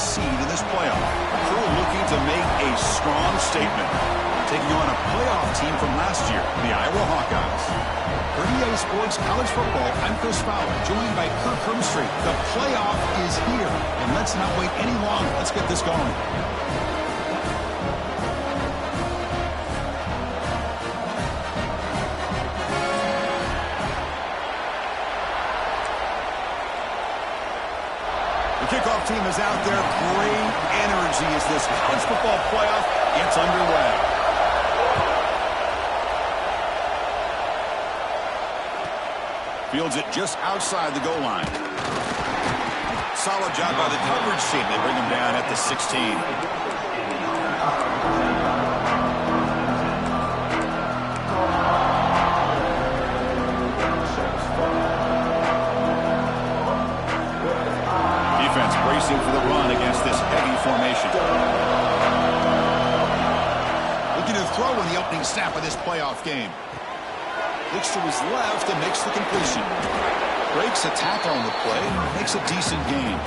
seed in this playoff. A crew looking to make a strong statement, taking on a playoff team from last year, the Iowa Hawkeyes. For EA Sports College Football, I'm Chris Fowler, joined by Kirk Hermstreet. The playoff is here, and let's not wait any longer. Let's get this going. The kickoff team is out there. Great energy as this college football playoff gets underway. Fields it just outside the goal line. Solid job by the coverage team. They bring him down at the 16. Bracing for the run against this heavy formation. Looking to throw in the opening snap of this playoff game. Looks to his left and makes the completion. Breaks a tackle on the play, makes a decent gain.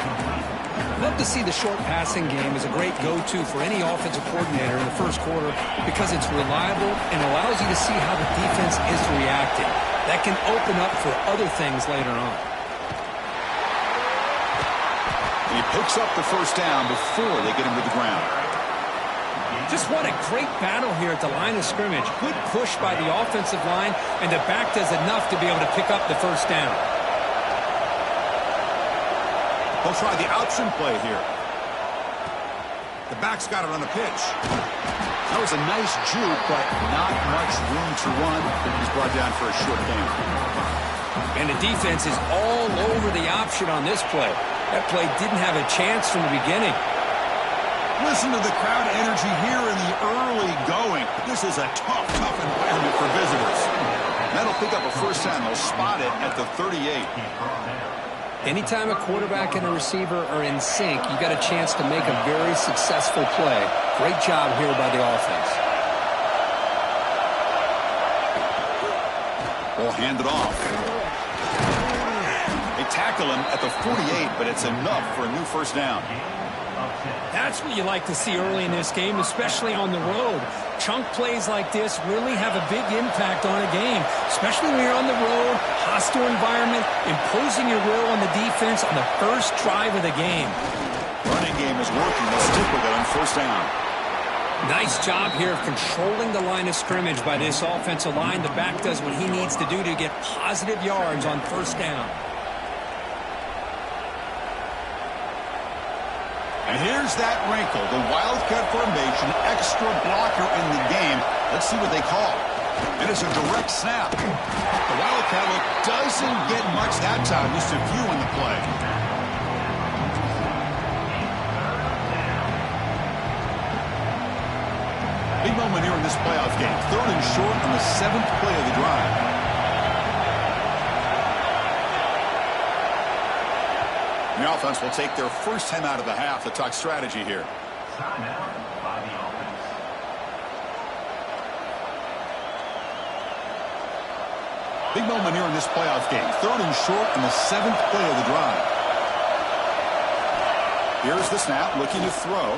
Love to see the short passing game as a great go-to for any offensive coordinator in the first quarter because it's reliable and allows you to see how the defense is reacting. That can open up for other things later on. He picks up the first down before they get him to the ground. Just what a great battle here at the line of scrimmage. Good push by the offensive line, and the back does enough to be able to pick up the first down. They'll try the option play here. The back's got it on the pitch. That was a nice juke, but not much room to run. He's brought down for a short gain. And the defense is all over the option on this play. That play didn't have a chance from the beginning. Listen to the crowd energy here in the early going. This is a tough environment for visitors. That'll pick up a first down. They'll spot it at the 38. Anytime a quarterback and a receiver are in sync, you got a chance to make a very successful play. Great job here by the offense. Ball handed off. They tackle him at the 48, but it's enough for a new first down. That's what you like to see early in this game, especially on the road. Chunk plays like this really have a big impact on a game, especially when you're on the road, hostile environment, imposing your will on the defense on the first drive of the game. Running game is working. They'll stick with it on first down. Nice job here of controlling the line of scrimmage by this offensive line. The back does what he needs to do to get positive yards on first down. And here's that wrinkle, the Wildcat formation, extra blocker in the game. Let's see what they call. It is a direct snap. The Wildcat look doesn't get much that time, just a few in the play. Big moment here in this playoff game. 3rd and short on the 7th play of the drive. The offense will take their first time out of the half to talk strategy here. Big moment here in this playoff game. 3rd and short on the 7th play of the drive. Here's the snap, looking to throw.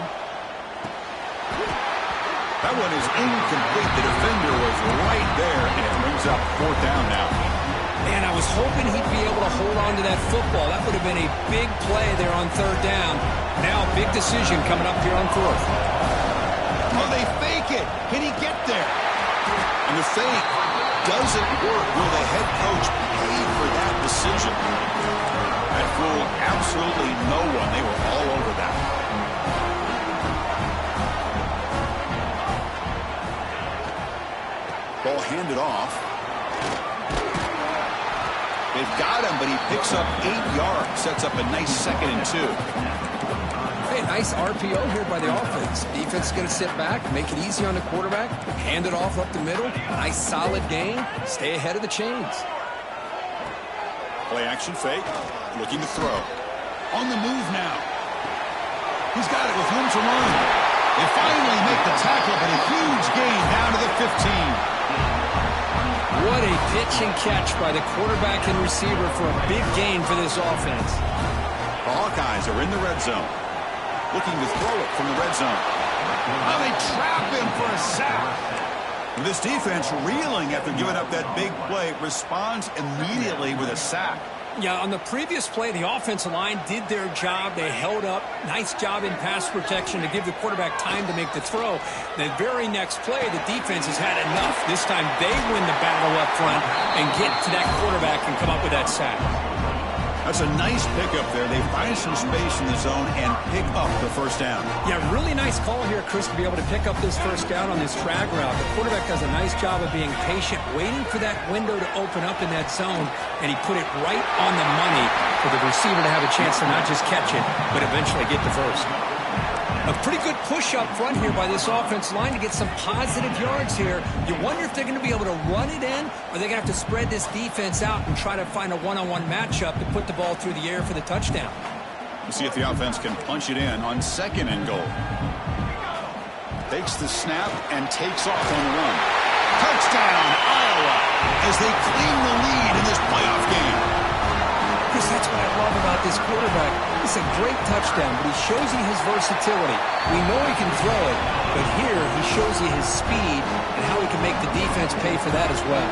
That one is incomplete. The defender was right there, and it brings up 4th down now. Man, I was hoping he'd be able to hold on to that football. That would have been a big play there on 3rd down. Now a big decision coming up here on 4th. Oh, they fake it. Can he get there? And the fake doesn't work. Will the head coach pay for that decision? That fooled absolutely no one. They were all over that. Ball handed off. They've got him, but he picks up 8 yards. Sets up a nice 2nd and 2. Hey, nice RPO here by the offense. Defense is going to sit back, make it easy on the quarterback, hand it off up the middle. Nice solid gain. Stay ahead of the chains. Play action fake. Looking to throw. On the move now. He's got it with room to run. They finally make the tackle, but a huge gain down to the 15. What a pitch and catch by the quarterback and receiver for a big gain for this offense. The Hawkeyes are in the red zone. looking to throw it from the red zone. Oh, they trap him for a sack. This defense reeling after giving up that big play, responds immediately with a sack. Yeah, on the previous play, the offensive line did their job. They held up. Nice job in pass protection to give the quarterback time to make the throw. The very next play, the defense has had enough. This time they win the battle up front and get to that quarterback and come up with that sack. That's a nice pickup there. They find some space in the zone and pick up the first down. Yeah, really nice call here, Chris, to be able to pick up this first down on this drag route. The quarterback does a nice job of being patient, waiting for that window to open up in that zone, and he put it right on the money for the receiver to have a chance to not just catch it, but eventually get the first. A pretty good push up front here by this offensive line to get some positive yards here. You wonder if they're going to be able to run it in, or they're going to have to spread this defense out and try to find a one-on-one matchup to put the ball through the air for the touchdown. We'll see if the offense can punch it in on 2nd and goal. Takes the snap and takes off on the run. Touchdown, Iowa, as they claim the lead in this playoff game. Chris, that's what I love about this quarterback. It's a great touchdown, but he shows you his versatility. We know he can throw it, but here he shows you his speed and how he can make the defense pay for that as well.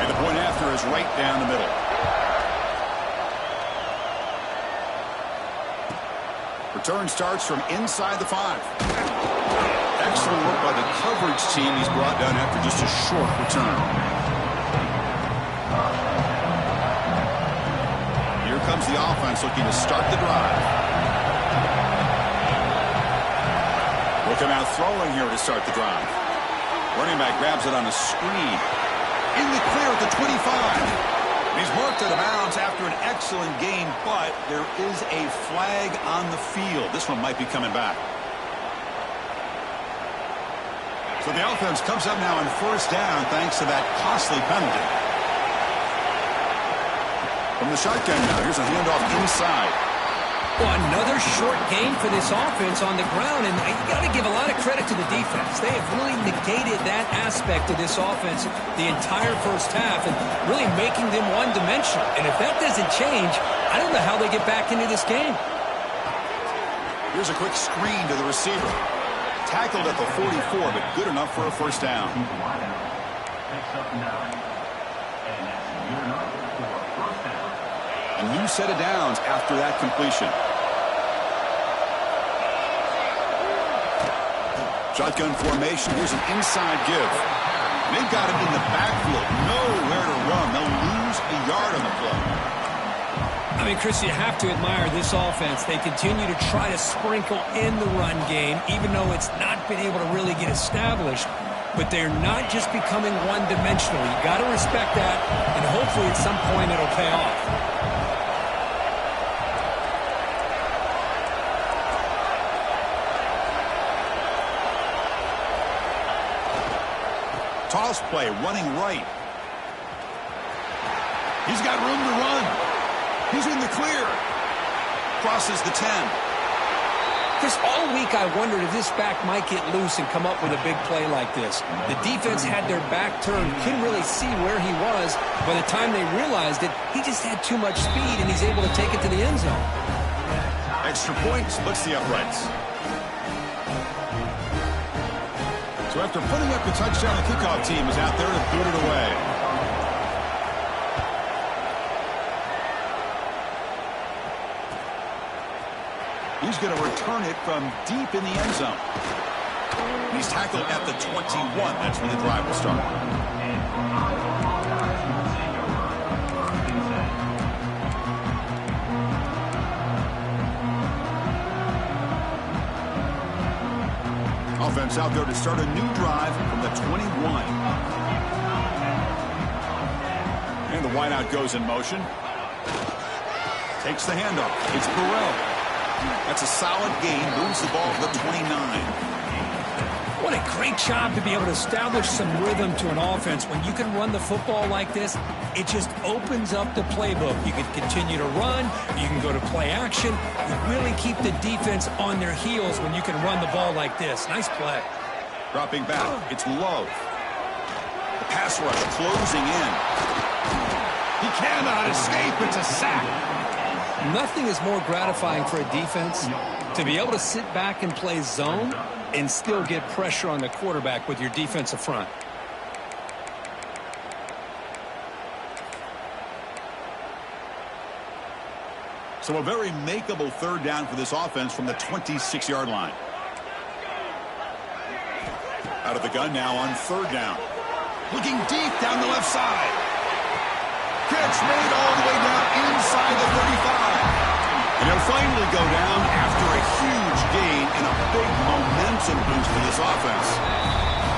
And the point after is right down the middle. Return starts from inside the 5. Excellent work by the coverage team. He's brought down after just a short return. Here comes the offense looking to start the drive. We'll come out throwing here to start the drive. Running back grabs it on a screen. In the clear at the 25. He's marked out of bounds after an excellent game, but there is a flag on the field. This one might be coming back. So the offense comes up now on first down thanks to that costly penalty. From the shotgun now, here's a handoff inside. Well, another short game for this offense on the ground, and you got to give a lot of credit to the defense. They have really negated that aspect of this offense the entire first half and really making them one-dimensional. And if that doesn't change, I don't know how they get back into this game. Here's a quick screen to the receiver. Tackled at the 44, but good enough for a first down. A new set of downs after that completion. Shotgun formation. Here's an inside give. They've got him in the backfield. Nowhere to run. They'll lose a yard on the play. I mean, Chris, you have to admire this offense. They continue to try to sprinkle in the run game, even though it's not been able to really get established. But they're not just becoming one-dimensional. You got to respect that, and hopefully at some point it'll pay off. Toss play, running right. He's got room to run. He's in the clear. Crosses the 10. Chris, all week I wondered if this back might get loose and come up with a big play like this. The defense had their back turned, couldn't really see where he was. By the time they realized it, he just had too much speed, and he's able to take it to the end zone. Extra point splits the uprights. So after putting up the touchdown, the kickoff team is out there to boot it away. He's going to return it from deep in the end zone. He's tackled at the 21. That's where the drive will start. Offense out there to start a new drive from the 21. And the wideout goes in motion. Takes the handoff. It's Burrell. That's a solid gain. Moves the ball to the 29. What a great job to be able to establish some rhythm to an offense. When you can run the football like this, it just opens up the playbook. You can continue to run. You can go to play action. You really keep the defense on their heels when you can run the ball like this. Nice play. Dropping back. It's Love. The pass rush closing in. He cannot escape. It's a sack. Nothing is more gratifying for a defense To be able to sit back and play zone and still get pressure on the quarterback with your defensive front. So a very makeable third down for this offense from the 26-yard line. Out of the gun now on third down. Looking deep down the left side. Catch made all the way down inside the 35. And he'll finally go down after a huge gain and a big momentum boost for this offense.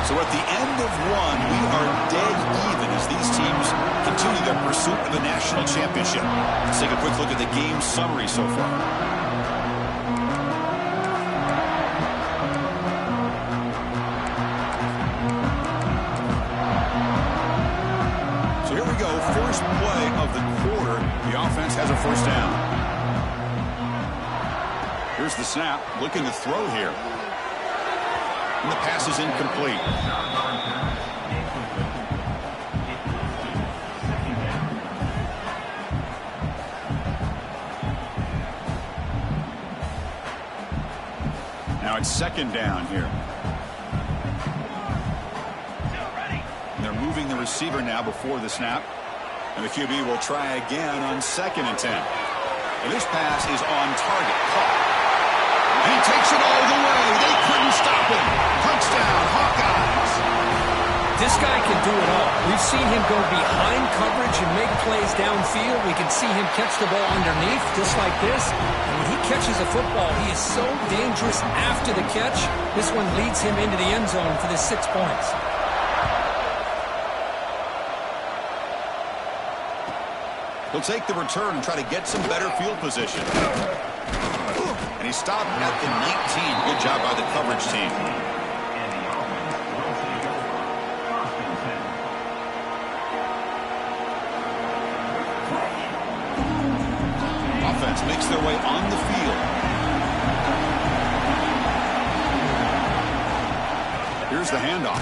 So at the end of one, we are dead even as these teams continue their pursuit of the national championship. Let's take a quick look at the game summary so far. So here we go, first play of the quarter. The offense has a first down. Here's the snap, looking to throw here. And the pass is incomplete. Now it's second down here. And they're moving the receiver now before the snap. And the QB will try again on 2nd and 10. And this pass is on target. Caught. And he takes it all the way. They couldn't stop him. Touchdown, Hawkeyes. This guy can do it all. We've seen him go behind coverage and make plays downfield. We can see him catch the ball underneath, just like this. And when he catches a football, he is so dangerous after the catch. This one leads him into the end zone for the 6 points. He'll take the return and try to get some better field position. And he stopped at the 19. Good job by the coverage team. Offense makes their way on the field. Here's the handoff.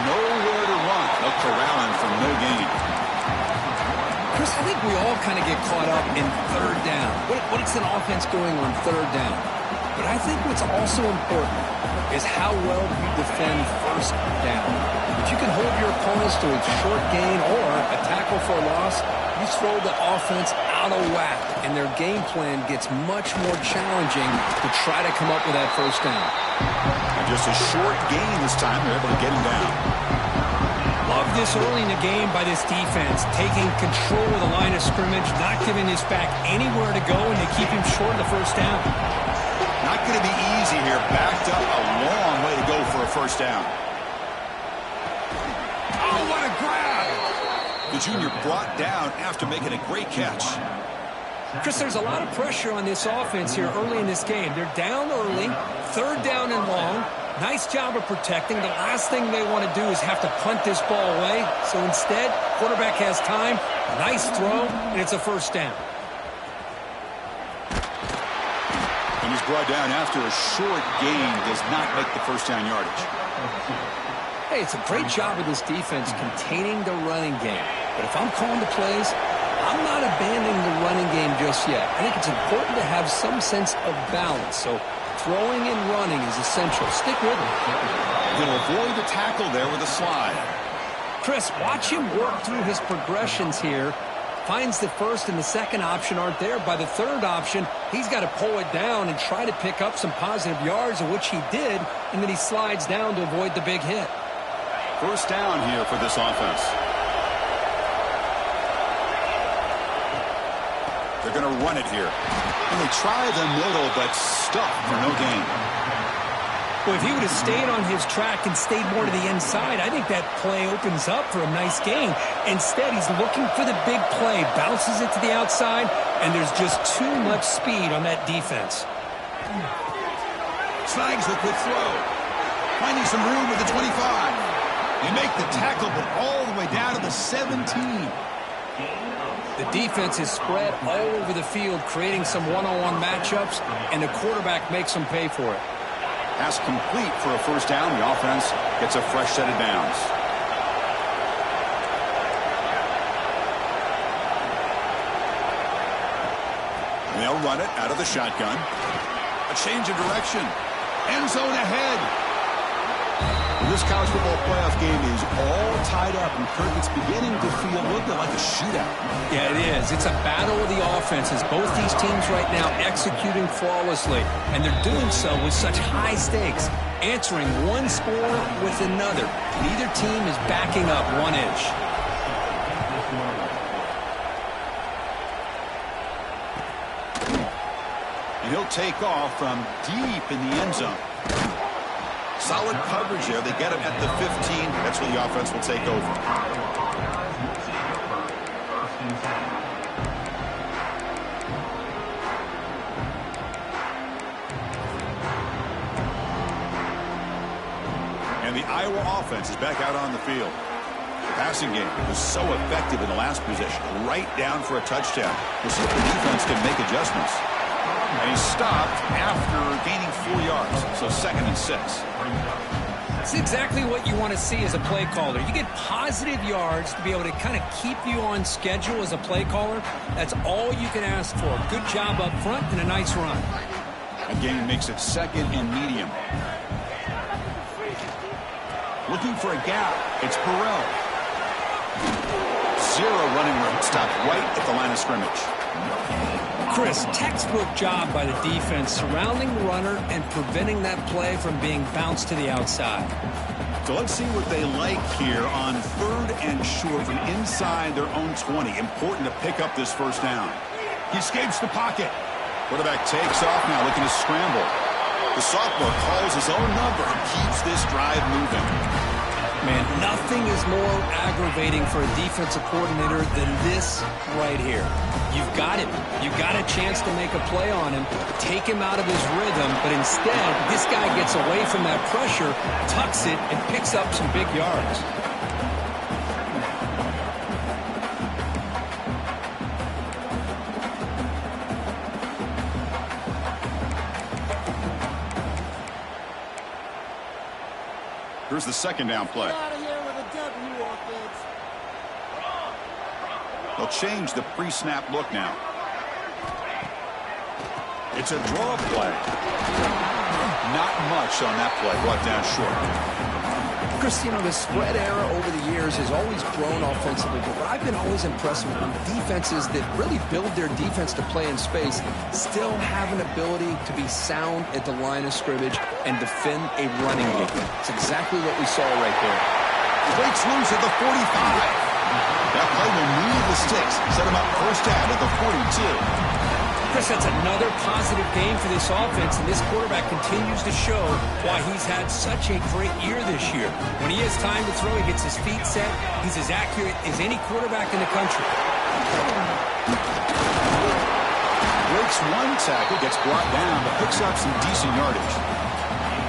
Nowhere to run. They'll corral him for no gain. Chris, I think we all kind of get caught up in third down. What's an offense doing on third down? But I think what's also important is how well you defend first down. If you can hold your opponents to a short gain or a tackle for a loss, you throw the offense out of whack, and their game plan gets much more challenging to try to come up with that first down. And just a short gain this time. They're able to get him down. Love this early in the game by this defense, taking control of the line of scrimmage, not giving this back anywhere to go, and they keep him short of the first down. Not going to be easy here. Backed up a long way to go for a first down. Oh, what a grab! The junior brought down after making a great catch. Chris, there's a lot of pressure on this offense here early in this game. They're down early, third down and long. Nice job of protecting. The last thing they want to do is have to punt this ball away. So instead, quarterback has time, nice throw, and it's a first down. And he's brought down after a short gain. Does not make the first down yardage. Hey, it's a great job of this defense containing the running game. But if I'm calling the plays, I'm not abandoning the running game just yet. I think it's important to have some sense of balance. So throwing and running is essential. Stick with him. He'll avoid the tackle there with a slide. Chris, watch him work through his progressions here. Finds the first and the second option aren't there. By the third option, he's got to pull it down and try to pick up some positive yards, of which he did, and then he slides down to avoid the big hit. First down here for this offense. They're going to run it here. And they try the middle, but stuck for no gain. Well, if he would have stayed on his track and stayed more to the inside, I think that play opens up for a nice gain. Instead, he's looking for the big play, bounces it to the outside, and there's just too much speed on that defense. Snags the quick throw. Finding some room with the 25. They make the tackle, but all the way down to the 17. The defense is spread all over the field, creating some one-on-one matchups, and the quarterback makes them pay for it. Pass complete for a first down. The offense gets a fresh set of downs. And they'll run it out of the shotgun. change of direction. End zone ahead. This college football playoff game is all tied up, and Kirk, it's beginning to feel a little bit like a shootout. Yeah, it is. It's a battle of the offenses. Both these teams right now executing flawlessly, and they're doing so with such high stakes, answering one score with another. Neither team is backing up 1 inch. And he'll take off from deep in the end zone. Solid coverage there. They get him at the 15. That's where the offense will take over. And the Iowa offense is back out on the field. The passing game was so effective in the last possession, right down for a touchdown. We'll see if the defense can make adjustments. And he stopped after gaining 4 yards, so 2nd and 6. It's exactly what you want to see as a play caller. You get positive yards to be able to kind of keep you on schedule as a play caller. That's all you can ask for. Good job up front and a nice run. Again, makes it 2nd and medium. Looking for a gap. It's Burrell. 0 running room. Stopped right at the line of scrimmage. Chris, textbook job by the defense surrounding the runner and preventing that play from being bounced to the outside. So let's see what they like here on 3rd and short from inside their own 20. Important to pick up this first down. He escapes the pocket. Quarterback takes off now, looking to scramble. The sophomore calls his own number and keeps this drive moving. Man, nothing is more aggravating for a defensive coordinator than this right here. You've got him. You've got a chance to make a play on him, take him out of his rhythm, but instead, this guy gets away from that pressure, tucks it, and picks up some big yards. Here's the 2nd down play. They'll change the pre-snap look now. It's a draw play. Not much on that play. Brought down short. Chris, you know, the spread era over the years has always grown offensively, but what I've been always impressed with defenses that really build their defense to play in space still have an ability to be sound at the line of scrimmage and defend a running game. It's exactly what we saw right there. Breaks loose at the 45. That play will move the sticks, set him up first down at the 42. Chris, that's another positive game for this offense, and this quarterback continues to show why he's had such a great year this year. When he has time to throw, he gets his feet set. He's as accurate as any quarterback in the country. Breaks 1 tackle, gets brought down, but picks up some decent yardage.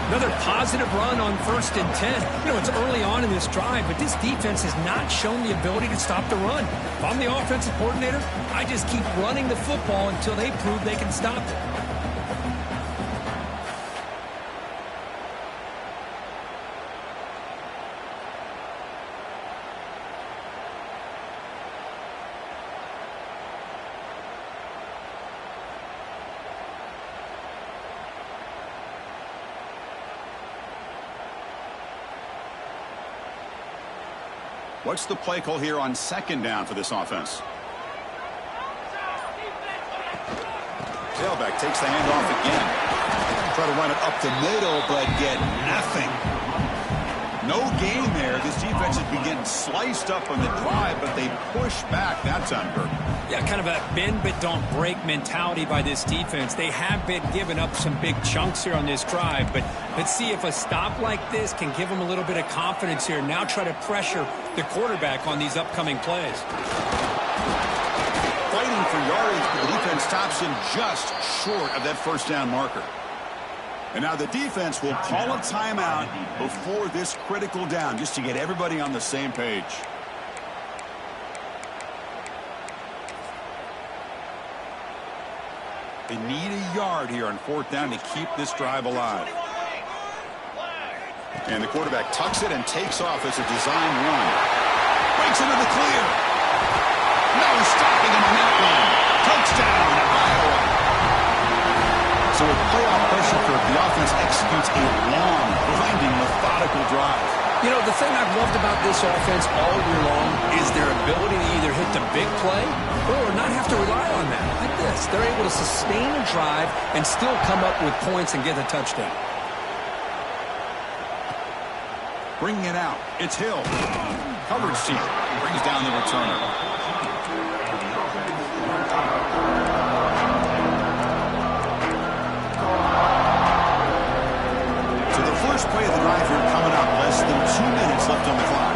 Another positive run on 1st and 10. You know, it's early on in this drive, but this defense has not shown the ability to stop the run. If I'm the offensive coordinator, I just keep running the football until they prove they can stop it. What's the play call here on 2nd down for this offense? Tailback takes the handoff again. Try to run it up the middle, but get nothing. No gain there. This defense has been getting sliced up on the drive, but they push back that time, Kirk. Yeah, kind of a bend but don't break mentality by this defense. They have been giving up some big chunks here on this drive, but let's see if a stop like this can give them a little bit of confidence here. Now try to pressure the quarterback on these upcoming plays. Fighting for yardage, but the defense stops him just short of that first down marker. And now the defense will call a timeout before this critical down, just to get everybody on the same page. They need a yard here on 4th down to keep this drive alive. And the quarterback tucks it and takes off as a design run. Breaks into the clear. No stopping him on that one. Touchdown, Iowa. So with playoff pressure, the offense executes a long, grinding, methodical drive. You know, the thing I've loved about this offense all year long is their ability to either hit the big play or not have to rely on that. Like this, they're able to sustain a drive and still come up with points and get a touchdown. Bringing it out, it's Hill. Coverage team brings down the returner. So the first play of the drive here coming up. Less than 2 minutes left on the clock.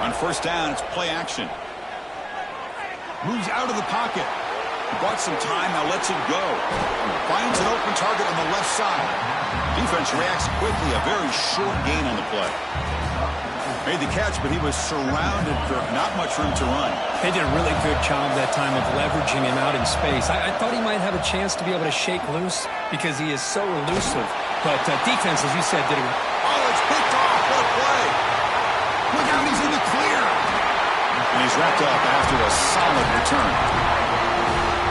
On first down, it's play action. Moves out of the pocket. Bought some time, now lets it go. Finds an open target on the left side. Defense reacts quickly, a very short gain on the play. Made the catch, but he was surrounded for not much room to run. They did a really good job that time of leveraging him out in space. I thought he might have a chance to be able to shake loose because he is so elusive. But defense, as you said, did a... Oh, it's picked off. What a play. Look out, he's in the clear. And he's wrapped up after a solid return.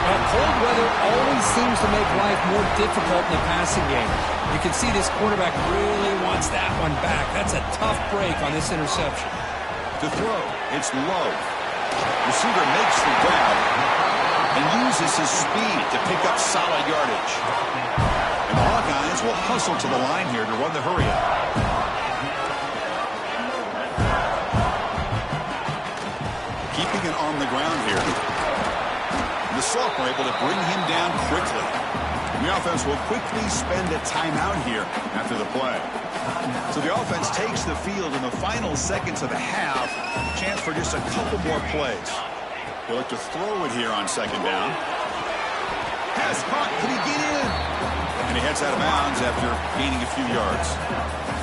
Well, cold weather always seems to make life more difficult in the passing game. You can see this quarterback really wants that one back. That's a tough break on this interception. To throw, it's low. Receiver makes the grab and uses his speed to pick up solid yardage. And the Hawkeyes will hustle to the line here to run the hurry up. Keeping it on the ground here. The sophomore able to bring him down quickly. And the offense will quickly spend a timeout here after the play. So the offense takes the field in the final seconds of the half. Chance for just a couple more plays. They'll look to throw it here on second down. Pass caught. Can he get in? And he heads out of bounds after gaining a few yards.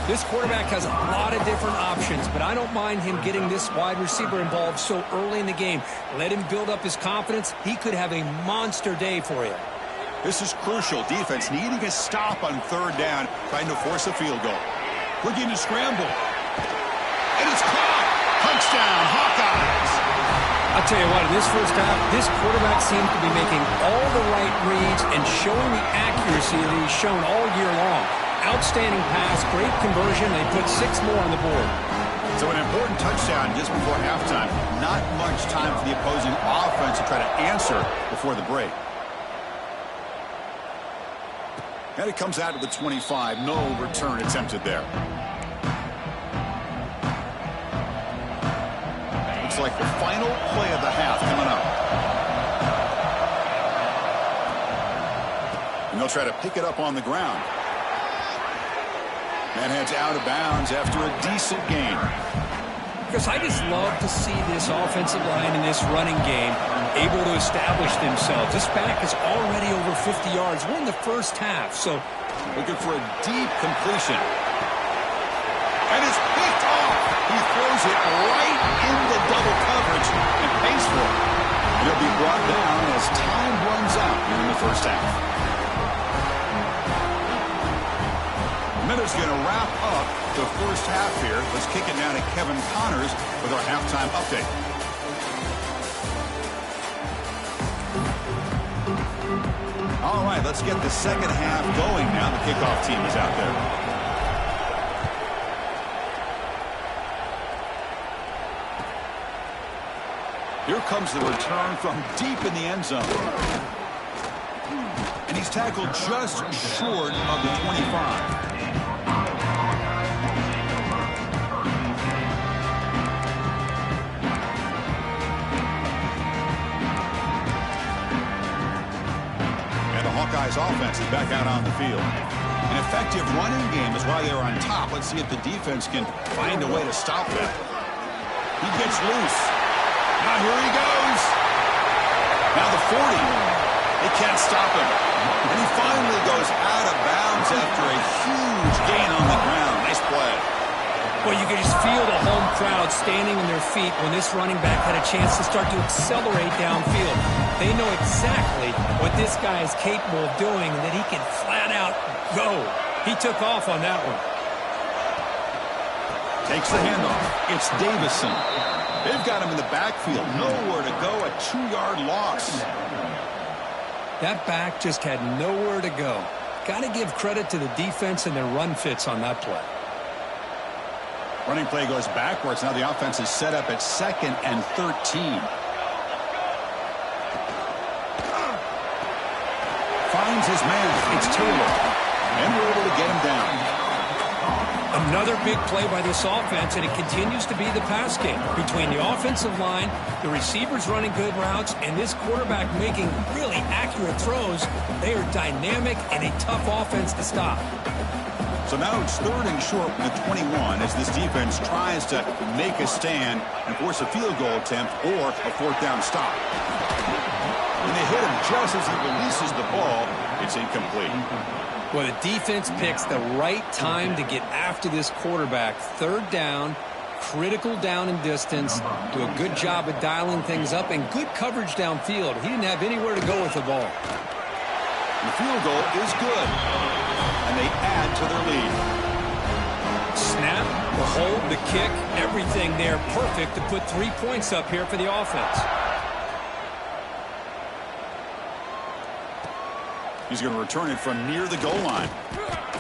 This quarterback has a lot of different options, but I don't mind him getting this wide receiver involved so early in the game. Let him build up his confidence. He could have a monster day for you. This is crucial. Defense needing a stop on third down, trying to force a field goal. Looking to scramble. And it's caught. Touchdown, Hawkeyes. I'll tell you what, in this first half, this quarterback seems to be making all the right reads and showing the accuracy that he's shown all year long. Outstanding pass, great conversion. They put 6 more on the board. So an important touchdown just before halftime. Not much time for the opposing offense to try to answer before the break. And it comes out to the 25. No return attempted there. Looks like the final play of the half coming up. And they'll try to pick it up on the ground. And heads out of bounds after a decent gain. Because I just love to see this offensive line in this running game able to establish themselves. This back is already over 50 yards. We're in the first half, so... Looking for a deep completion. And it's picked off. He throws it right into double coverage and pays for it. He'll be brought down as time runs out here in the first half. Miller's going to wrap up the first half here. Let's kick it down to Kevin Connors with our halftime update. All right, let's get the second half going now. The kickoff team is out there. Here comes the return from deep in the end zone. And he's tackled just short of the 25. Hawkeyes offense is back out on the field. An effective running game is why they're on top. Let's see if the defense can find a way to stop them. He gets loose. Now here he goes. Now the 40. They can't stop him. And he finally goes out of bounds after a huge gain on the ground. Nice play. Well, you can just feel the home crowd standing on their feet when this running back had a chance to start to accelerate downfield. They know exactly what this guy is capable of doing and that he can flat out go. He took off on that one. Takes the handoff. It's Davison. They've got him in the backfield. Nowhere to go. A 2-yard loss. That back just had nowhere to go. Got to give credit to the defense and their run fits on that play. Running play goes backwards. Now the offense is set up at 2nd and 13. Finds his man. It's Taylor. And we're able to get him down. Another big play by this offense, and it continues to be the pass game. Between the offensive line, the receivers running good routes, and this quarterback making really accurate throws, they are dynamic and a tough offense to stop. So now it's 3rd and short from the 21 as this defense tries to make a stand and force a field goal attempt or a 4th down stop. When they hit him just as he releases the ball, it's incomplete. Well, the defense picks the right time to get after this quarterback. 3rd down, critical down and distance. Do a good job of dialing things up and good coverage downfield. He didn't have anywhere to go with the ball. The field goal is good, and they add to their lead. Snap, the hold, the kick, everything there perfect to put 3 points up here for the offense. He's going to return it from near the goal line.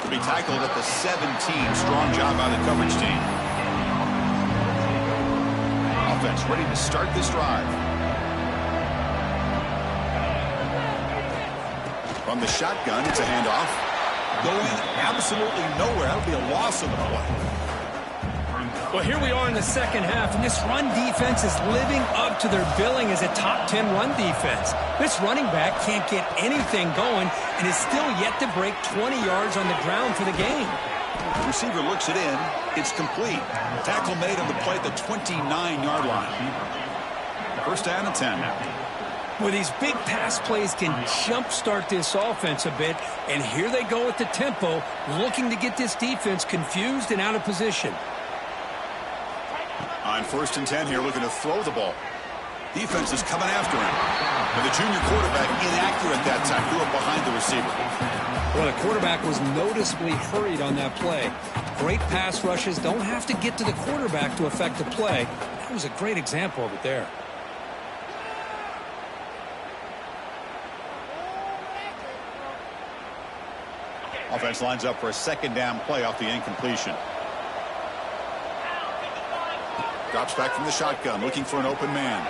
To be tackled at the 17. Strong job by the coverage team. Offense ready to start this drive. From the shotgun, it's a handoff. Going absolutely nowhere. That'll be a loss of the play. Well, here we are in the second half, and this run defense is living up to their billing as a top 10 run defense. This running back can't get anything going and is still yet to break 20 yards on the ground for the game. The receiver looks it in. It's complete. Tackle made on the play at the 29-yard line. 1st down and 10 now. Well, these big pass plays can jumpstart this offense a bit, and here they go at the tempo, looking to get this defense confused and out of position. On 1st and 10 here, looking to throw the ball. Defense is coming after him. And the junior quarterback inaccurate that time. Threw it behind the receiver. Well, the quarterback was noticeably hurried on that play. Great pass rushes don't have to get to the quarterback to affect the play. That was a great example of it there. Offense lines up for a 2nd down play off the incompletion. Drops back from the shotgun, looking for an open man.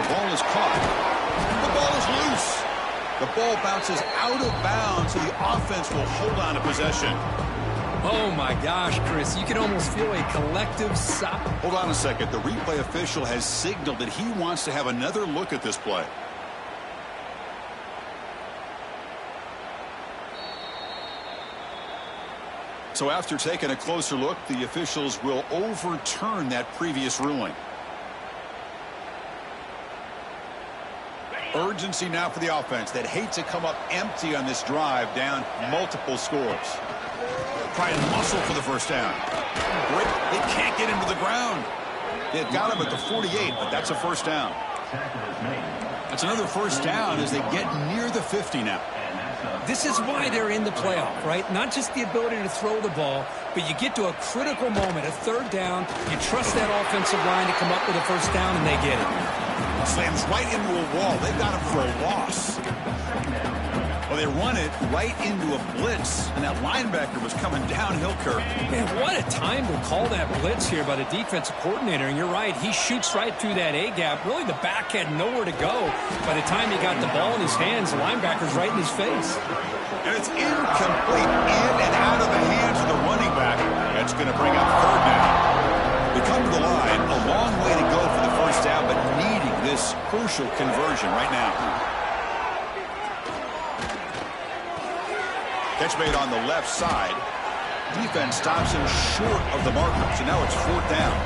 The ball is caught. The ball is loose. The ball bounces out of bounds, so the offense will hold on to possession. Oh, my gosh, Chris. You can almost feel a collective sigh. Hold on a second. The replay official has signaled that he wants to have another look at this play. So after taking a closer look, the officials will overturn that previous ruling. Urgency now for the offense that hate to come up empty on this drive, down multiple scores. Try and muscle for the 1st down. Great. They can't get him to the ground. They've got him at the 48, but that's a 1st down. That's another 1st down as they get near the 50 now. This is why they're in the playoff, right? Not just the ability to throw the ball, but you get to a critical moment, a 3rd down. You trust that offensive line to come up with a 1st down, and they get it. Slams right into a wall. They've got him for a loss. Well, they run it right into a blitz, and that linebacker was coming downhill, Kirk. Man, what a time to call that blitz here by the defensive coordinator. And you're right, he shoots right through that A-gap. Really, the back had nowhere to go. By the time he got the ball in his hands, the linebacker's right in his face. And it's incomplete, in and out of the hands of the running back. That's going to bring up 3rd down. They come to the line, a long way to go for the 1st down, but needing this crucial conversion right now. Catch made on the left side. Defense stops him short of the marker, so now it's 4th down.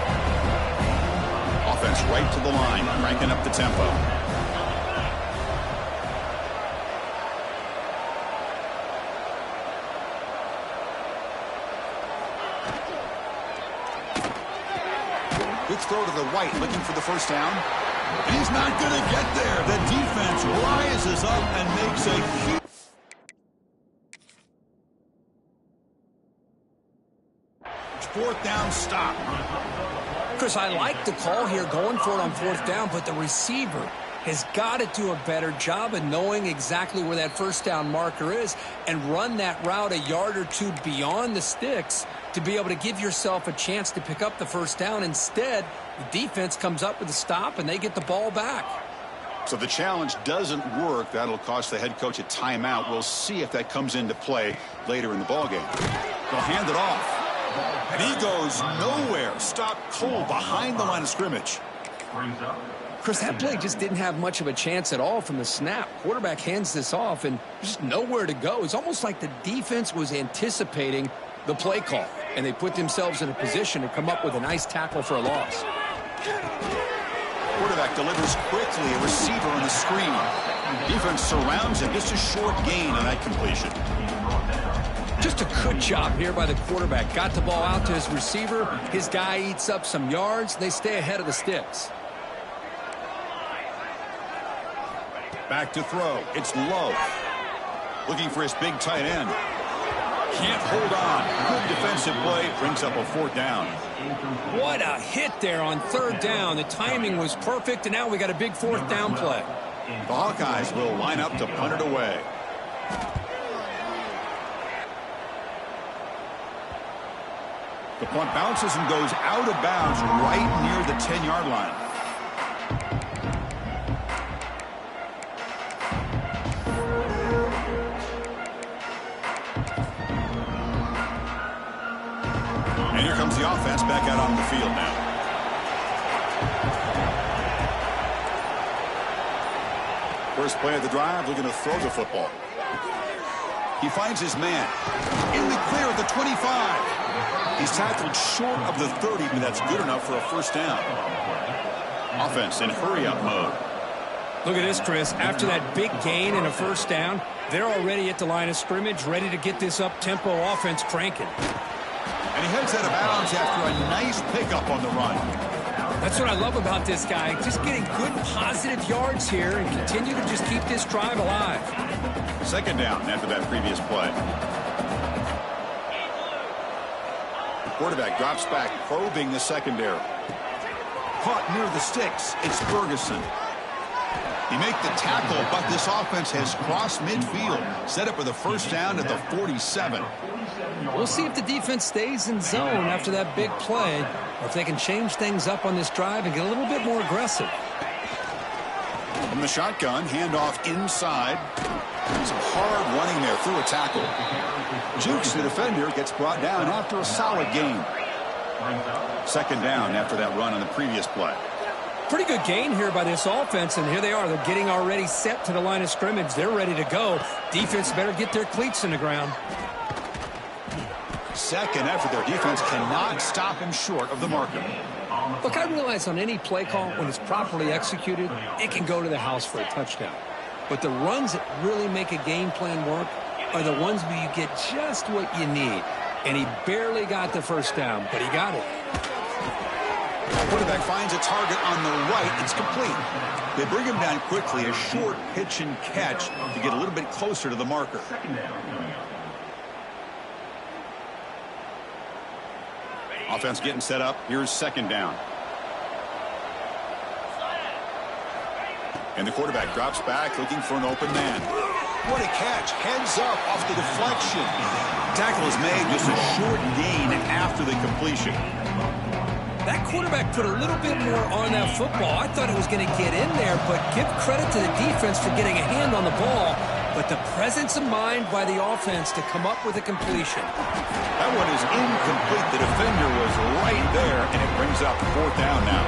Offense right to the line, cranking up the tempo. Good throw to the right, looking for the 1st down. And he's not going to get there. The defense rises up and makes a huge... 4th down stop. Chris, I like the call here going for it on 4th down, but the receiver, has got to do a better job of knowing exactly where that first down marker is and run that route a yard or two beyond the sticks to be able to give yourself a chance to pick up the first down. Instead, the defense comes up with a stop and they get the ball back. So the challenge doesn't work. That'll cost the head coach a timeout. We'll see if that comes into play later in the ballgame. They'll hand it off. And he goes nowhere. Stop cold behind the line of scrimmage. Chris, that play just didn't have much of a chance at all from the snap. Quarterback hands this off and just nowhere to go. It's almost like the defense was anticipating the play call, and they put themselves in a position to come up with a nice tackle for a loss. Quarterback delivers quickly, a receiver on the screen. Defense surrounds him, just a short gain on that completion. Just a good job here by the quarterback. Got the ball out to his receiver. His guy eats up some yards. They stay ahead of the sticks. Back to throw. It's Love. Looking for his big tight end. Can't hold on. Good defensive play. Brings up a fourth down. What a hit there on third down. The timing was perfect, and now we got a big fourth down play. The Hawkeyes will line up to punt it away. The punt bounces and goes out of bounds right near the 10-yard line. And here comes the offense back out on the field now. First play of the drive, looking to throw the football. He finds his man. In the clear at the 25. He's tackled short of the 30, but that's good enough for a first down. Offense in hurry-up mode. Look at this, Chris. After that big gain and a first down, they're already at the line of scrimmage, ready to get this up-tempo offense cranking. And he heads out of bounds after a nice pickup on the run. That's what I love about this guy. Just getting good positive yards here and continue to just keep this drive alive. Second down after that previous play. The quarterback drops back, probing the secondary. Caught near the sticks. It's Ferguson. He makes the tackle, but this offense has crossed midfield. Set up with a first down at the 47. We'll see if the defense stays in zone after that big play, or if they can change things up on this drive and get a little bit more aggressive. From the shotgun, handoff inside. Some hard running there through a tackle. Jukes, the defender, gets brought down after a solid gain. Second down after that run on the previous play. Pretty good gain here by this offense, and here they are. They're getting already set to the line of scrimmage. They're ready to go. Defense better get their cleats in the ground. Second effort, their defense cannot stop him short of the marker. Look, I realize on any play call, when it's properly executed, it can go to the house for a touchdown. But the runs that really make a game plan work are the ones where you get just what you need. And he barely got the first down, but he got it. Quarterback finds a target on the right. It's complete. They bring him down quickly, a short pitch and catch to get a little bit closer to the marker. Offense getting set up. Here's second down. And the quarterback drops back looking for an open man. What a catch. Heads up off the deflection. Tackle is made, just a short gain after the completion. That quarterback put a little bit more on that football. I thought it was going to get in there, but give credit to the defense for getting a hand on the ball. But the presence of mind by the offense to come up with a completion. That one is incomplete. The defender was right there, and it brings up fourth down now.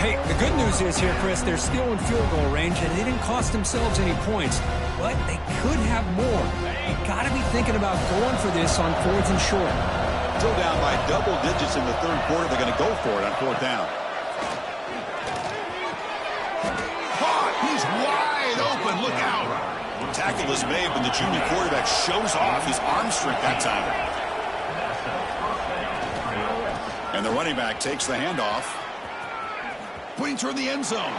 Hey, the good news is here, Chris, they're still in field goal range, and they didn't cost themselves any points. But they could have more. You got to be thinking about going for this on fourth and short. Still down by double digits in the third quarter. They're going to go for it on fourth down. Caught! He's wide open. Look out! Tackle is made, but the junior quarterback shows off his arm strength that time. And the running back takes the handoff. Putting toward the end zone.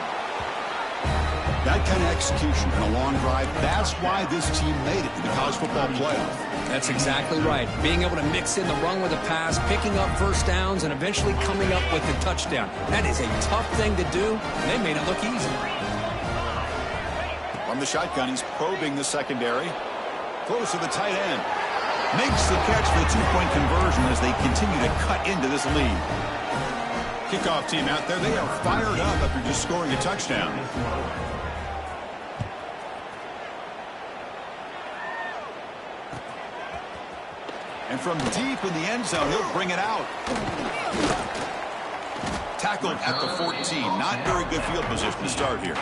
That kind of execution in a long drive, that's why this team made it in the college football playoff. That's exactly right. Being able to mix in the run with a pass, picking up first downs, and eventually coming up with the touchdown. That is a tough thing to do, and they made it look easy. the shotgun. He's probing the secondary. Close to the tight end. Makes the catch for the two-point conversion as they continue to cut into this lead. Kickoff team out there. They are fired up after just scoring a touchdown. And from deep in the end zone, he'll bring it out. Tackled at the 14. Not very good field position to start here.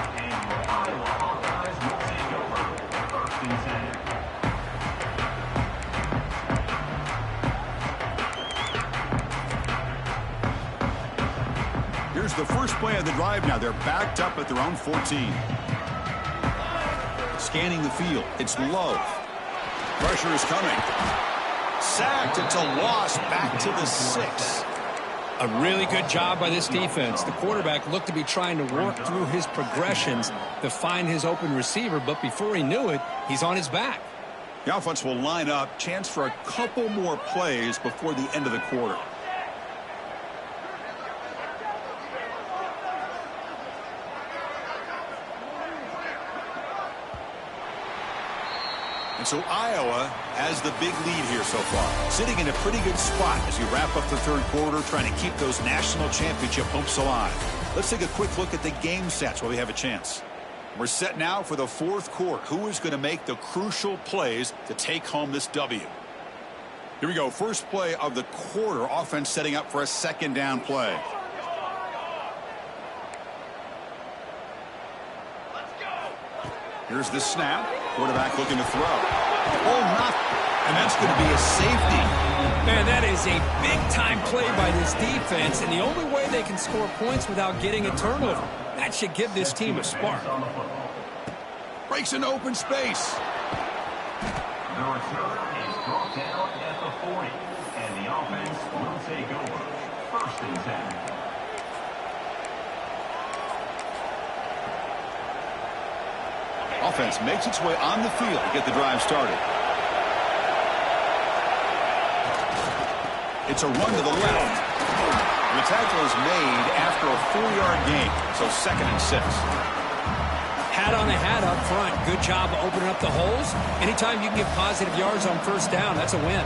Here's the first play of the drive now. They're backed up at their own 14. Scanning the field. It's Love. Pressure is coming. Sacked. It's a loss. Back to the 6. A really good job by this defense. The quarterback looked to be trying to work through his progressions to find his open receiver, but before he knew it, he's on his back. The offense will line up. Chance for a couple more plays before the end of the quarter. And so Iowa has the big lead here so far. Sitting in a pretty good spot as you wrap up the third quarter, trying to keep those national championship hopes alive. Let's take a quick look at the game stats while we have a chance. We're set now for the fourth quarter. Who is going to make the crucial plays to take home this W? Here we go. First play of the quarter. Offense setting up for a second down play. Here's the snap. Quarterback looking to throw. Oh, not. And that's going to be a safety. Man, that is a big-time play by this defense, and the only way they can score points without getting a turnover. That should give this team a spark. Breaks an open space. The return is brought down at the 40, and the offense will take over. 1st and 10. Offense makes its way on the field to get the drive started. It's a run to the left. The tackle is made after a 4-yard gain, so 2nd and 6. Hat on a hat up front. Good job opening up the holes. Anytime you can get positive yards on first down, that's a win.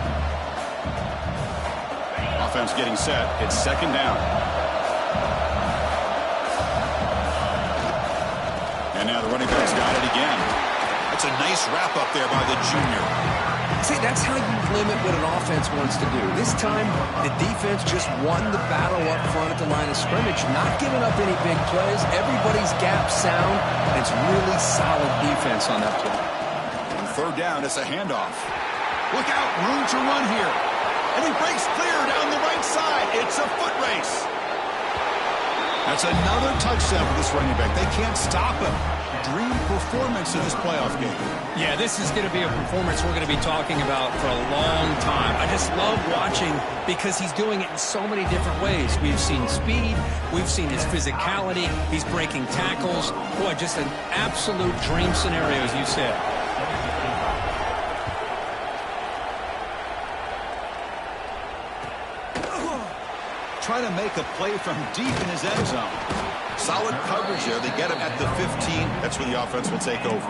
Offense getting set. It's 2nd down. And now the running back's got it again. That's a nice wrap-up there by the junior. See, that's how you limit what an offense wants to do. This time, the defense just won the battle up front at the line of scrimmage, not giving up any big plays. Everybody's gap sound, and it's really solid defense on that play. On 3rd down, it's a handoff. Look out, room to run here. And he breaks clear down the right side. It's a foot race. That's another touchdown for this running back. They can't stop him. Dream performance in this playoff game. Yeah, this is going to be a performance we're going to be talking about for a long time. I just love watching because he's doing it in so many different ways. We've seen speed. We've seen his physicality. He's breaking tackles. Boy, just an absolute dream scenario, as you said. Trying to make a play from deep in his end zone. Solid coverage there. They get him at the 15. That's where the offense will take over.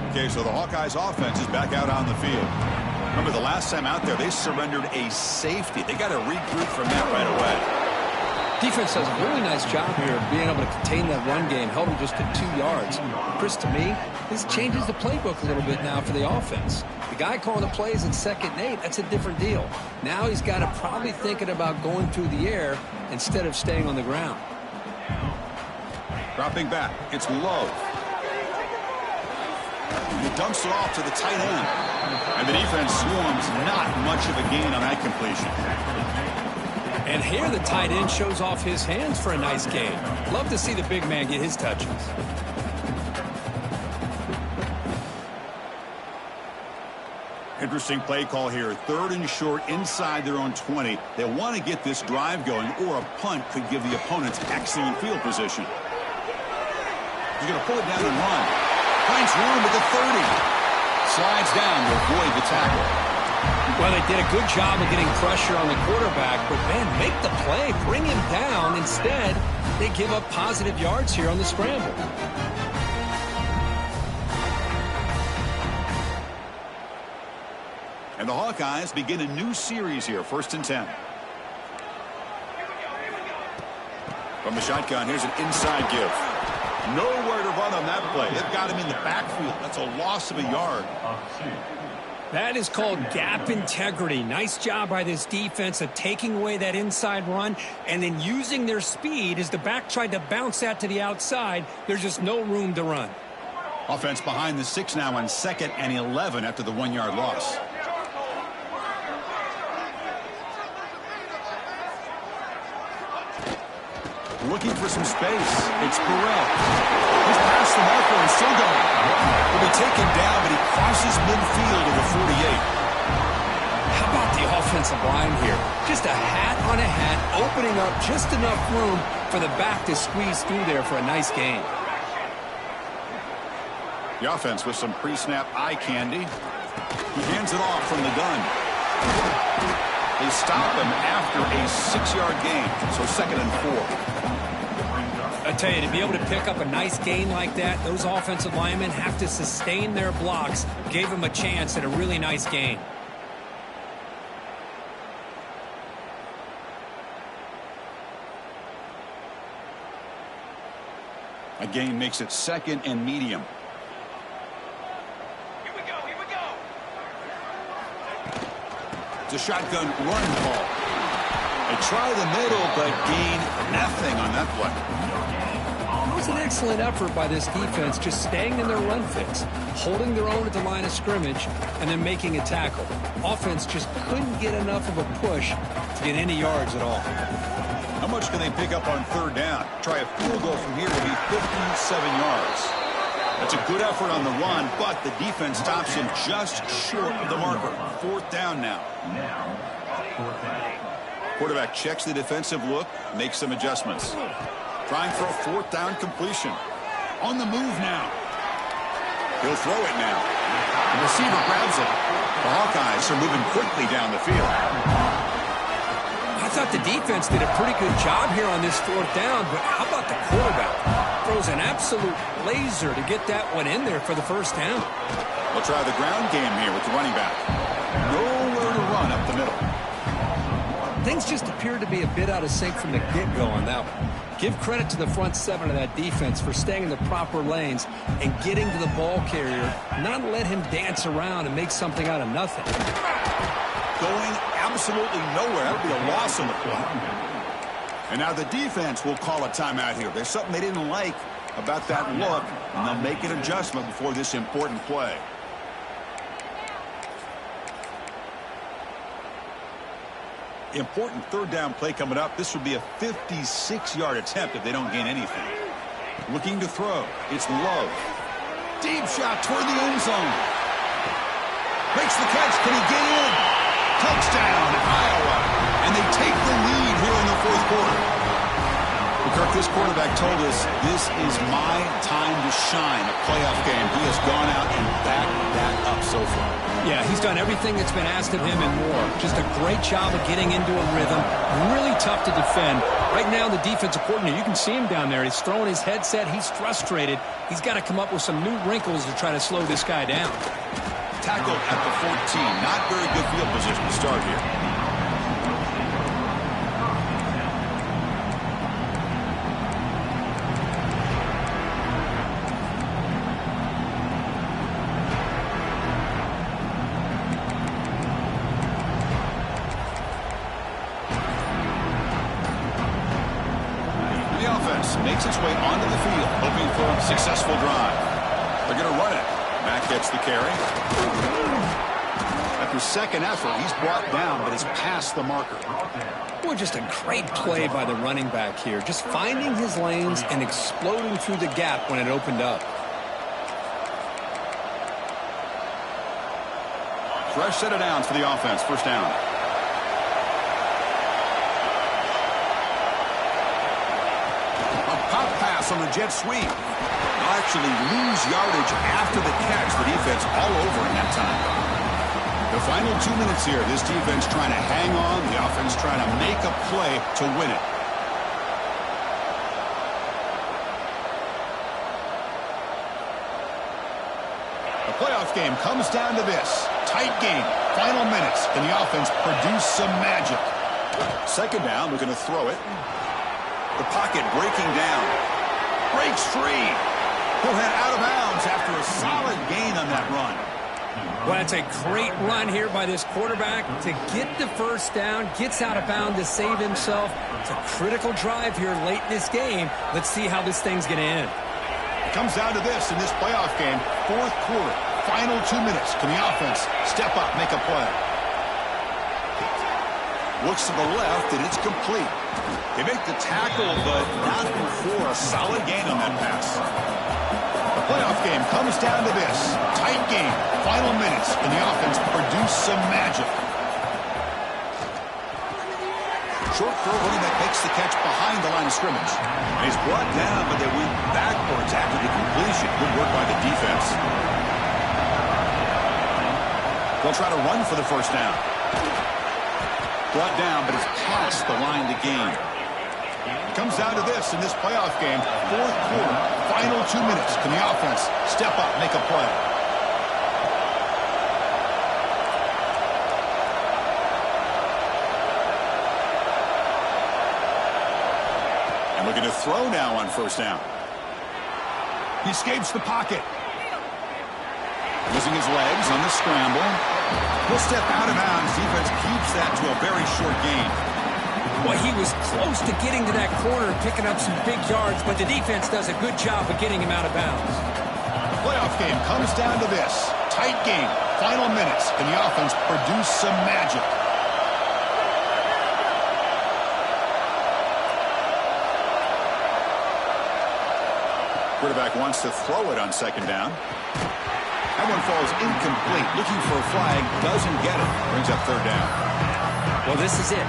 Okay, so the Hawkeyes offense is back out on the field. Remember, the last time out there, they surrendered a safety. They got to regroup from that right away. Defense does a really nice job here of being able to contain that run game, held them just to 2 yards. Chris, to me, this changes the playbook a little bit now for the offense. The guy calling the plays at 2nd and 8, that's a different deal. Now he's got to probably thinking about going through the air instead of staying on the ground. Dropping back, it's Love. He dumps it off to the tight end. And the defense swarms, not much of a gain on that completion. And here the tight end shows off his hands for a nice gain. Love to see the big man get his touches. Interesting play call here. 3rd and short inside their own 20. They want to get this drive going, or a punt could give the opponents excellent field position. He's going to pull it down and run. Finds room at the 30. Slides down to avoid the tackle. Well, they did a good job of getting pressure on the quarterback, but, man, make the play. Bring him down. Instead, they give up positive yards here on the scramble. And the Hawkeyes begin a new series here, 1st and 10. From the shotgun, here's an inside give. Nowhere to run on that play. They've got him in the backfield. That's a loss of a yard. That is called gap integrity. Nice job by this defense of taking away that inside run and then using their speed as the back tried to bounce that to the outside. There's just no room to run. Offense behind the 6 now on 2nd and 11 after the 1-yard loss. Looking for some space. It's Burrell. He's past the marker and still going. He'll be taken down, but he crosses midfield to the 48. How about the offensive line here? Just a hat on a hat, opening up just enough room for the back to squeeze through there for a nice gain. The offense with some pre-snap eye candy. He hands it off from the gun. They stop him after a 6-yard gain, so 2nd and 4. I tell you, to be able to pick up a nice gain like that, those offensive linemen have to sustain their blocks. Gave them a chance at a really nice gain. A gain makes it 2nd and medium. Here we go, here we go. It's a shotgun run call. They try the middle, but gain nothing on that play. It was an excellent effort by this defense, just staying in their run fix, holding their own at the line of scrimmage, and then making a tackle. Offense just couldn't get enough of a push to get any yards at all. How much can they pick up on 3rd down? Try a field goal from here would be 57 yards. That's a good effort on the run, but the defense stops him just short of the marker. 4th down now. Quarterback checks the defensive look, makes some adjustments. Trying for a 4th down completion. On the move now. He'll throw it now. The receiver grabs it. The Hawkeyes are moving quickly down the field. I thought the defense did a pretty good job here on this 4th down, but how about the quarterback? Throws an absolute laser to get that one in there for the 1st down. We'll try the ground game here with the running back. Nowhere to run up the middle. Things just appeared to be a bit out of sync from the get-go on that one. Give credit to the front 7 of that defense for staying in the proper lanes and getting to the ball carrier, not let him dance around and make something out of nothing. Going absolutely nowhere. That would be a loss on the play. And now the defense will call a timeout here. There's something they didn't like about that look, and they'll make an adjustment before this important play. Important 3rd down play coming up. This would be a 56-yard attempt if they don't gain anything. Looking to throw. It's Love. Deep shot toward the end zone. Makes the catch. Can he get in? Touchdown, Iowa. And they take the lead here in the 4th quarter. Kirk, this quarterback told us this is my time to shine, a playoff game. He has gone out and backed that up so far. Yeah, he's done everything that's been asked of him and more. Just a great job of getting into a rhythm. Really tough to defend. Right now, the defensive coordinator, you can see him down there. He's throwing his headset. He's frustrated. He's got to come up with some new wrinkles to try to slow this guy down. Tackled at the 14. Not very good field position to start here. Makes its way onto the field, hoping for a successful drive. They're going to run it. Mack gets the carry. After 2nd effort, he's brought down, but is past the marker. Boy, just a great play by the running back here. Just finding his lanes and exploding through the gap when it opened up. Fresh set of downs for the offense. 1st down. Pop pass on the jet sweep. They'll actually lose yardage after the catch. The defense all over in that time. The final 2 minutes here. This defense trying to hang on. The offense trying to make a play to win it. The playoff game comes down to this. Tight game. Final minutes. Can the offense produce some magic? Second down. Looking to throw it. The pocket breaking down. Breaks free. He'll head out of bounds after a solid gain on that run. Well, that's a great run here by this quarterback to get the first down, gets out of bounds to save himself. It's a critical drive here late in this game. Let's see how this thing's going to end. It comes down to this in this playoff game. Fourth quarter, final 2 minutes. Can the offense step up, make a play? Looks to the left, and it's complete. They make the tackle, but not before a solid gain on that pass. The playoff game comes down to this. Tight game, final minutes. Can the offense produce some magic? Short throw, running back makes the catch behind the line of scrimmage. And he's brought down, but they went backwards after the completion. Good work by the defense. They'll try to run for the first down. Brought down, but it's past the line to gain. It comes down to this in this playoff game. Fourth quarter, final 2 minutes. Can the offense step up, make a play? And looking to throw now on first down. He escapes the pocket. Using his legs on the scramble. He'll step out of bounds. Defense keeps that to a very short gain. Well, he was close to getting to that corner and picking up some big yards, but the defense does a good job of getting him out of bounds. Playoff game comes down to this. Tight game. Final minutes. Can the offense produce some magic? Quarterback wants to throw it on second down. That one falls incomplete. Looking for a flag. Doesn't get it. Brings up third down. Well, this is it.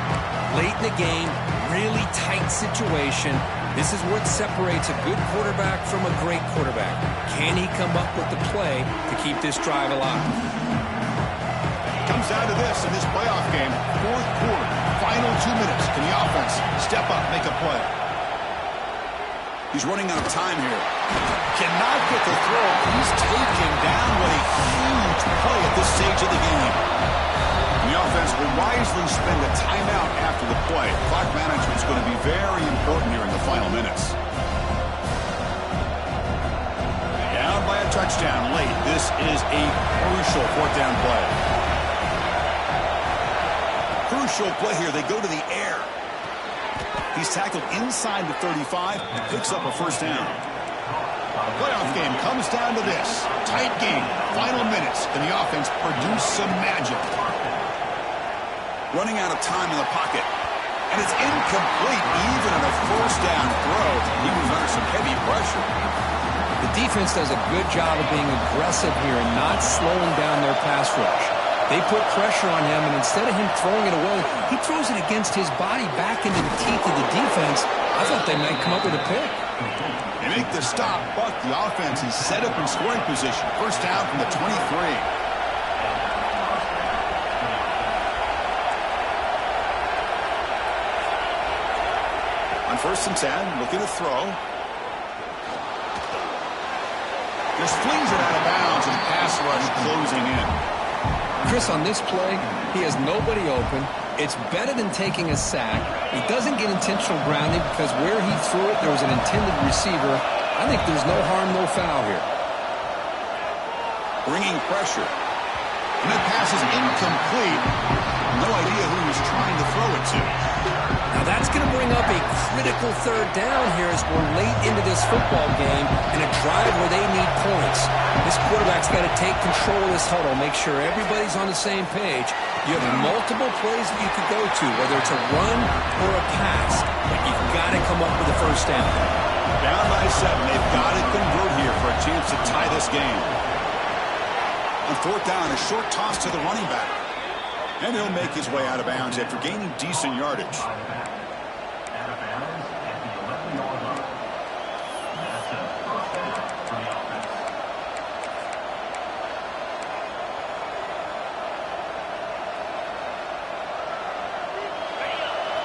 Late in the game, really tight situation. This is what separates a good quarterback from a great quarterback. Can he come up with the play to keep this drive alive? Comes down to this in this playoff game. Fourth quarter. Final 2 minutes. Can the offense step up, make a play? He's running out of time here. Cannot get the throw. He's taken down. What a huge play at this stage of the game. And the offense will wisely spend a timeout after the play. Clock management is going to be very important here in the final minutes. Down by a touchdown late. This is a crucial fourth down play. Crucial play here. They go to the air. He's tackled inside the 35, picks up a first down. Playoff game comes down to this. Tight game, final minutes. Can the offense produce some magic? Running out of time in the pocket. And it's incomplete, even on a first down throw. He was under some heavy pressure. The defense does a good job of being aggressive here and not slowing down their pass rush. They put pressure on him, and instead of him throwing it away, he throws it against his body back into the teeth of the defense. I thought they might come up with a pick. They make the stop, but the offense is set up in scoring position. First down from the 23. On first and 10, looking to throw. Just flings it out of bounds, and pass rush closing in. Chris, on this play, he has nobody open. It's better than taking a sack. He doesn't get intentional grounding because where he threw it, there was an intended receiver. I think there's no harm, no foul here. Bringing pressure. And that pass is incomplete. No idea who he was trying to throw it to. Now that's going to bring up a critical third down here as we're late into this football game in a drive where they need points. This quarterback's got to take control of this huddle, make sure everybody's on the same page. You have multiple plays that you could go to, whether it's a run or a pass, but you've got to come up with a first down. Down by 7. They've got to convert here for a chance to tie this game. On fourth down, a short toss to the running back. And he'll make his way out of bounds after gaining decent yardage.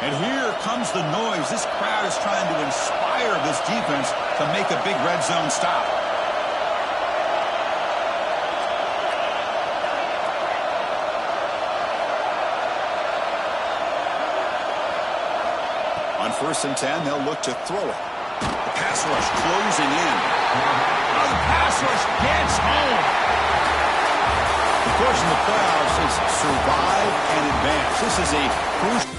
And here comes the noise. This crowd is trying to inspire this defense to make a big red zone stop. On 1st and 10, they'll look to throw it. The pass rush closing in. Oh, the pass rush gets home. The course in the playoffs is survive and advance. This is a crucial